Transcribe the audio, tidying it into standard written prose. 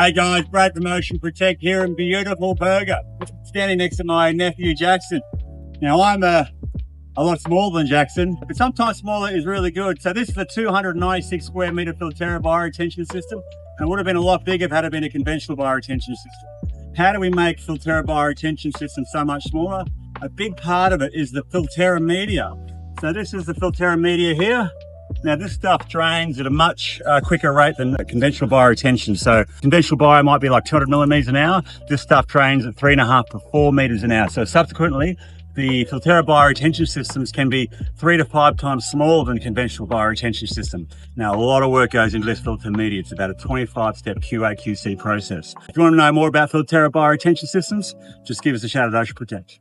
Hey guys, Brad from Ocean Protect here in beautiful Berger, standing next to my nephew Jackson. Now I'm a lot smaller than Jackson, but sometimes smaller is really good. So this is a 296 square meter Filterra Bioretention system, and it would have been a lot bigger if it had been a conventional bioretention system. How do we make Filterra Bioretention system so much smaller? A big part of it is the Filterra media. So this is the Filterra media here. Now this stuff drains at a much quicker rate than conventional bioretention. So conventional bio might be like 200 millimeters an hour. This stuff drains at 3.5 to 4 meters an hour. So subsequently, the Filterra bioretention systems can be 3 to 5 times smaller than a conventional bioretention system. Now, a lot of work goes into this filter media. It's about a 25-step QA/QC process. If you want to know more about Filterra bioretention systems, just give us a shout at Ocean Protect.